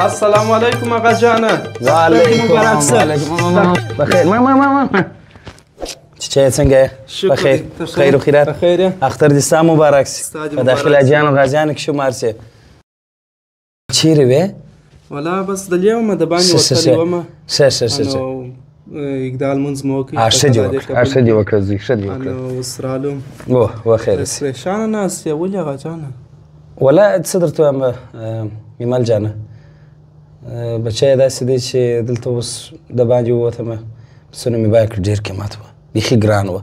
السلام علیکم آقا جانه. وعلیکم السلام. بخیر. ما چه څنګه بخیر خیر و خیرات بخیر اختر دې ستا مبارک سي په داخل اجیان او غازیانو کې شمار سي چیرې وې ولا بس دلیا ومه د باندې وتلې ومه ښه اقدال منځ مو وکړي ښه دې وکړه زوی ښه دې وکړه اوس رالم و خیر سي پریشانه ناست یې ولې هغه جانه ولا څه درته وایم ایمل جانه بچی داسې دی چې دلته اوس د باندې ووتمه پسونه مې بیه کړ ډېر قیمت وه بیخي ګران وه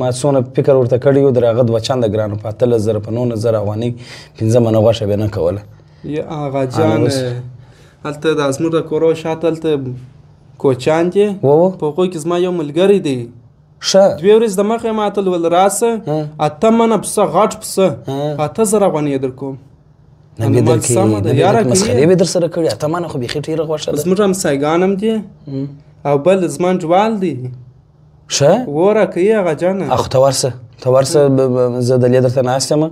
ما څونه فکر ورته کړی و د هغه دوه چنده ګران وه په 18,000 په 19,000 افغانۍ 5 منه غوښه بې نه کوله آغا جان هلته د زموږ د کورو شاته هلته کوچیان دي په هغوی کې زما یو ملګری دی ښه 2 ورځې دمخه یې ماته وویل راسه 8 منه پسه غټ پسه 8,000 افغانۍ یې در کوم مسخرې به در سره کړي 8 منه خو بیخي ډېره غوښه ده زموږ همسایګان هم دي او بل زما انډیوال دی ښه وره کوي هغه جانه خو ته ورسه زه دلې درته ناست یم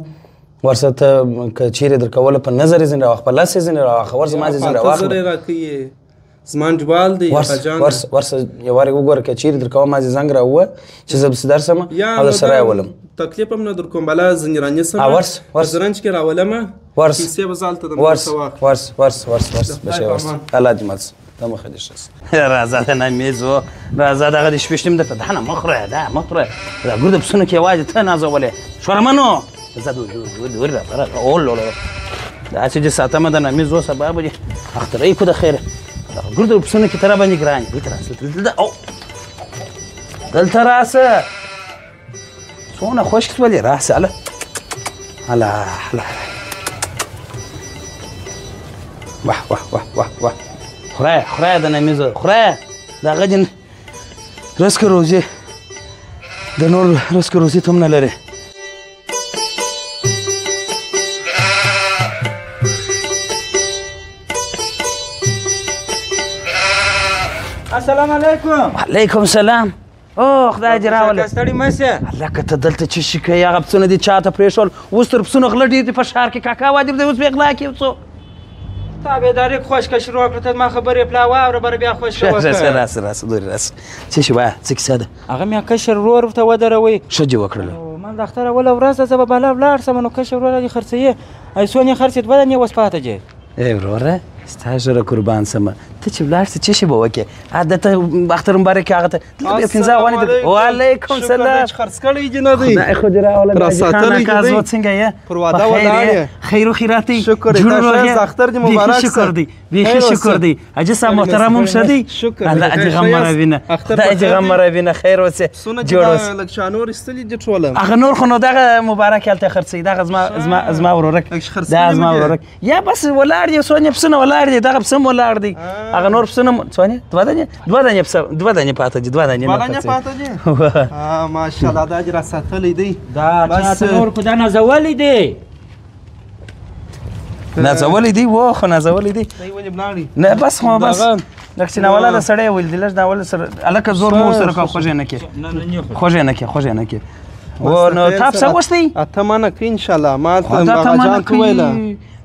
ورسه ته که چیرې در کوله په نظر یې ځینې راواخه په لاس یې ځینې راواخه ورسه ما ځینې راواخله 8,000 یې راکوي زما انډیوال دی هغه جانه ورسه یو وارې وګوره که چیرې در کوه ما ځې زنګ راووه چې زه پسې درسم او در سره یې ولم تکلیف هم نه در کوم بلا ځینې رانیسم په زرنج کې راولمه پیسې به زه هلته درنه ورس بچی ورس الله دې مل ته مخه دې ښه راځه ته نه میز و راځه دغه دې شپېشتم درته دا نه مه خوره دا مه خوره دا ګور د پسونو کې یوازې ته نازولې شورمنو زه ور راپره اولو داسې چې ساتمه د نمیز و سبا به دې اخترۍ کو د خیره ګور د پسونو کې ته را باندې ګران دلته راسه دلته راسه څونه خوشک شولې راسه الله واه خورای د نمیزو خورای د هغه جن رزق روزي د نور رزق روزي ته هم نه لرې السلام علیکم وعلیکم السلام او خدای دې راوله ستړي مه سه هلکه ته دلته څه شي کوې هغه پسونه دې چاته پرېښول اوس تر پسونو غله ډېر دي په ښار کې کاکا واجب دی اوس بې غلا کړي څو تابعداري خوشکه شروع کړه ته ما خبرې پلا واوره بره بیا خوشکه وکړه راسه دورې راسه څه شي وایه څه کیسه ده هغه مې کشر ورور ورته ودروئ ښه دې وکړله من د اختر اوله ورځ زه به بالا ولاړ سم نو کشر ورور دې خرڅوي څو یې خرڅې 2 دانې اوس پاته دی ای وروره ستا ژره قربان سمه ته چې ولاړ سې څه شی به وکړې دته اختر مبارک هغه ته دلته 15 افغانۍ وعلیکم سلام خرڅ کړی جنابي خدای خو دې راوله ساتلی کازو څنګه یې پر واده ولاړ خیر و خیراتی شکر دې اختر دې مبارک شکر دی بیخي شکر دی اجي سم محترم هم شدی الله اجي غم راوینه خدای اجي غم راوینه خیر وسه جوړ وسه لک شانور استلی دې ټوله هغه نور خو نو دغه مبارک هلته خرڅي دغه زما ورورک دا زما ورورک یا بس ولاړ یو سونی پسنه ولاړ دی دغه پسم ولاړ دی هغه نور پسنه سونی 2 دانې پاته دي 2 دانې پاته دي ماشاءالله دا اجر ساتلې دی دا بس نور کو دا نازولې دی نازولې دی و خو نازولې دی ولې بلاړي نه بس خو بس لکه چې ناوله د سړی ویل دی لږ ناوله سره الکه زور مور سره کا خوږې نه کې و نو تاسو څه وستي اته منه کې ان شاء الله ما ته جان کویله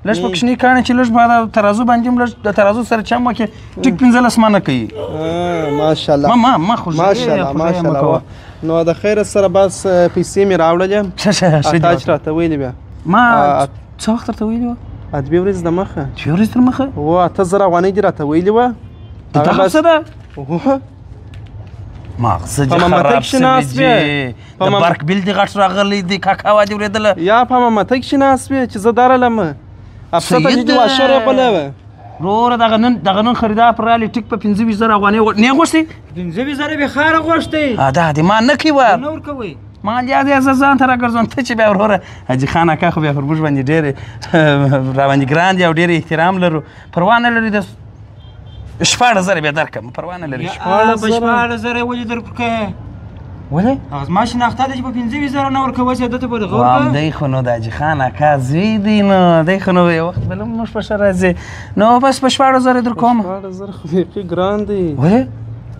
لږ پکښنی کانه چې لږ بعد ترازو باندې لږ د ترازو سره چم وکي ټیک 15 منه کوي ماشاءالله ما خو ماشاءالله نو د خیر سره بس پیسې مې راوړلې ښه تاج راته ویلې بیا ما څه وخت ته ویلې ا 2 ورځې د مخه 2 ورځې تر مخه و 8,000 افغانۍ دې راته ویلې وه هغه څه ده مغزه دې خراب سوي د برق بیل دې غټ راغلی دی کاکا وا دې اورېدله یا په مامته کښې ناست وې چې زه درلم افسته دې واشر یې بله وه وروره دغه نن خریدار پر رالی ټیک په 15,000 افغانۍ نه غوښتې 15,000 به خاره غوښتې دا دې ما نه کوي نه ورکوئ ما یاد زه ځان ته راګرځوم ته چې بیا وروره حاجي خان اکا خو بیا پر موږ باندې ډېرې را باندې ګران دي او ډېر احترام لرو پروا نه لري د 14,000 بیا درکړم پروا نه لري 14,000 ولې درکړې ولې هغه زما شناخته ده چې په 15,000 نه ورکوی چې دته به دغه وام دی خو نو د حاجي خان اکا زوی دی نو دی خو نو یو وخت بله موږ په ښه راځي نو بس په 14,000 در کوم 14,000 خو بیخي ګران دی ولې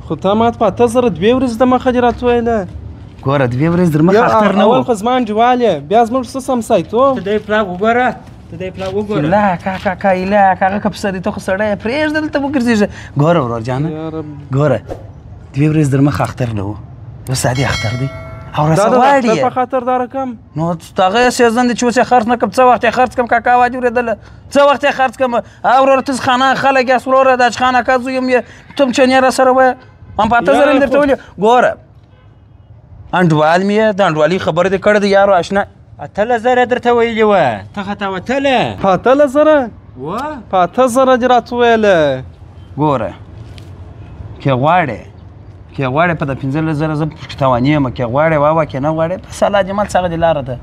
خو تا ماته په 8,000 2 ورځې د مخه دې راته ویله ګوره 2 ورځې در مخه اختر نه و اول خو زما انډیوال یې بیا زموږ څه سمسایتوب ته دی پلاک وګوره ته دې پلا وګوره لا کاکا ایله کاغه کپ سړی ته خو سړی پرېږده دلته وګرځېږه ګوره ورور جانه ګوره دوی ورځ در مخ اختر نه و اوس عادي اختر دی او راسه غواړي دا په خاطر دا رقم نو هغه سیزن دی چې اوس یې خرڅ نه کړم څه وخت یې خرڅ کړم کاکا واجب اورېدله څه وخت یې خرڅ کړم او وروره ته خانه خلک یاست وروره دا چې خانقاه زوی یم تم چنې را سره وایه هم په 8000 مې درته ویلي ګوره انډوال مې یې د انډوالي خبره دې کړې ده یارو اشنا 8000 درته ویلي وه ته خطا وتله په 8000 په 8000 دې راته ویله ګوره که غواړې په د 15000 زه پکې توانې یم که غواړې واوه که نه غواړې بس الله جمال څه هغه دې لاره ده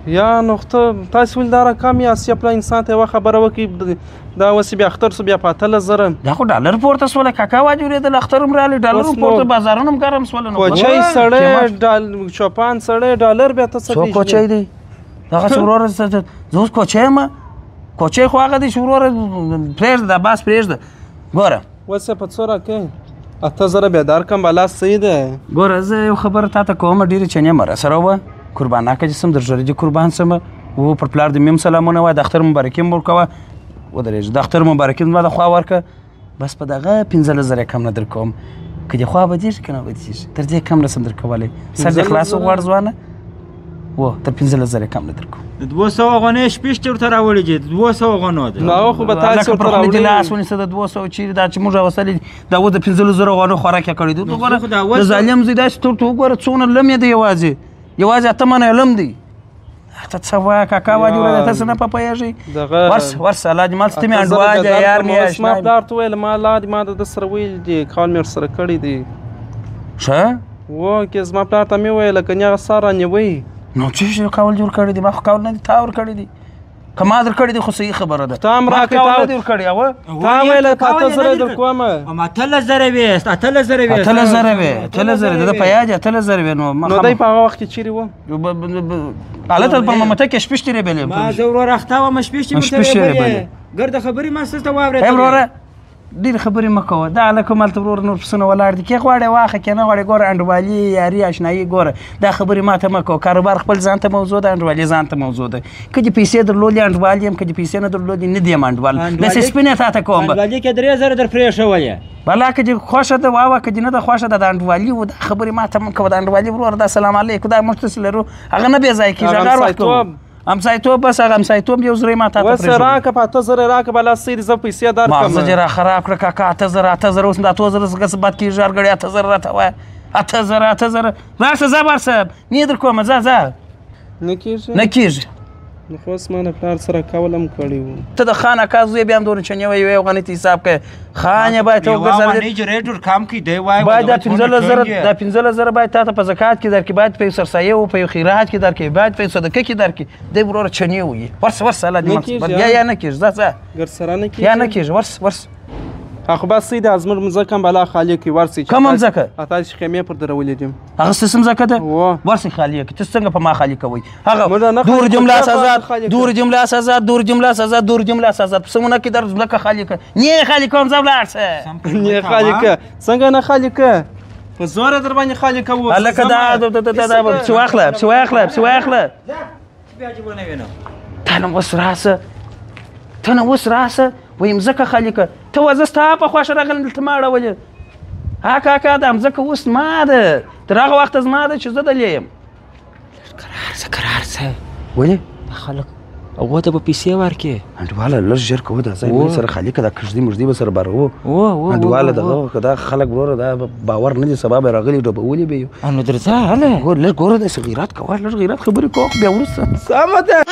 یا نقطه تاسو ول دا رقم یاست یا پلا انسان ته یوه خبره وکړي دا اوس بیا اختر سو بیا په 8000 دا خو ډالر پورته سوله کاکا واجب اورېدل اختر هم راغلی ډالر هم پورته بازارونه هم ګرم سوله نو کوچی سړی چوپان سړی ډالر بیا ته څه څو کوچی دی دغسې وروره زه اوس کوچی یم کوچی خو هغه دی چې وروره پرېږده دا باس پرېږده ګوره اوس یې په څو راکوې 8000 بیا دا رقم بلا صحیح ده ګوره زه یو خبره تا ته کومه ډېرې چنې مه راسره وه قرباناکه چې سم در ژړې دې قربان سمه و پر پلار دې میم سلامونه وایه د اختر مبارکي م ورکوه ودرېږه د اختر مبارکي زما د خوا ورکه بس په دغه 15000 کم نه در کوم که دې خوا بدېږي که نه بدېږي تر دې کم نسم در کولی سر دې خلاص وغواړ ځوانه و تر 15000 کم نه در کوم د 200 غونې شپېشتې ورته راوړي دي 200 غونو ده نو هغه خو به تاسو ورته راوړي لاس ونیسه د 200 چیرې دا چې موږ راوستلي دا اوس د 15000 غونو خوراک یې کړی دی ته ګوره د ظالم زوی داسې ته وګوره څونه لم یې دی یوازې 8 منه لم دی ته څه وایه کاکا واجب اورېده تاسې نه په پوهېږئ ورس الله دې مال ته مې انډوا دی یار مې ما پلار ته ویل ما د ده سره ویل دي کال مې ورسره کړی دی ښه و که زما پلار ته مې ویله که نه هغه ستا رانیوئ نو څه کول جوړ کړی دی ما خو کول نه دي تا ورکړی دي که ما در کړی دی خو صحیح خبره ده تا هم راکړې تا نه دي ورکړی اوه تا ویله په 8000 در کومه هم 8000 ویست 8000 ویست 8000 د په یاد 8000 نو نو دی په هغه وخت کې چیرې و هلته په ممته کې شپېشتې رېبلې ما زه ورور اخته وم شپېشتې مې رېبلې ګرده خبرې ما ستاسو ته واورېدلې وروره ډېرې خبرې مه کوه دا هلکه مالته ورور نور پسونه ولاړ دي که غواړې واخه که نه غواړې ګوره انډوالي یاري اشنایي ګوره دا خبرې ما ته مه کوه کاروبار خپل ځان ته موضوع ده انډوالي ځان ته موضوع ده که دې پیسې درلودې انډوال یم که دې پیسې نه درلودې نه دې یم انډوال داسې سپینې تا ته کوم انډوالي کې 3000 در پرېښولې بلا که دې خوښه ده واوه که دې نه ده خوښه ده د انډوالي و دا خبرې ما ته مه کوه د انډوالي ورور دا سلام علیکم دا موږ تاسې لرو هغه نه بې ځایه کېږي هغه هر وخت کوو همسایتوب بس هغه همسایتوب یو زری ما تا ته پرېږدي اوس راکه په 8000 راکه بلا صحیح زه پیسې در کړم مغزه دې را خراب کړه کاکا 8000 اوس دا 2000 څخه بد کېږي هر ګړی 8000 راته وایه 8000 ورشه ځه ورشه نه در کومه ځه نه کېږي نو خو اوس ما نه پلار سره کول هم کړی و ته د خانقاه زوی بیا هم دونه چنې وایي یو غنیت حساب کوې خان یې باید ته جنریټر کم کړي دی وایي باید دا 15000 باید تا ته په زکات کې درکړي باید په یو سرسایه و په یو خیرات کې درکړي باید په یو صدقه کې درکړي دی وروره چنې وایي ورسه الله دې یا نه کېږي ځه ګر سره نه کېږي یا نه کېږي ورس خو بس صحیح ده زموږ مځکه هم بلا خالي کړي ورسئ کومه مځکه تاسې خیمې پر درولې دي هغه ستاسې مځکه ده ورسئ خالي کړي تاسو څنګه په ما خالي کوئ هغه دور جمله سزا پسونه کې در مځکه خالي کړه نه خالي کوم ځه ولاړ شه نه خالي کړه څنګه نه خالي کړه په زوره در باندې خالي کوو هلکه دا پسې واخله ته نه اوس راسه وایي مځکه خالي کړه ته وه زه ستا په خوښه راغلم دلته ما اړولې ها کاکا دا مځکه اوس ما ده تر هغه وخته زما ده چې زه دلې یم قرار څه ولې خلک هغو ته به پیسې ورکړې انډواله لږ ژر کوه دا ځای مې سره خالي کړه دا کږدي مږدي به سره بارغو انډواله دغه که دا خلک وروره دا باور نه دي سبا به راغلي ډوبولې به یو نو درځه هله لږ ګوره داسې غیرت کوه لږ غیرت خبرې کوه بیا وروسته سمه ده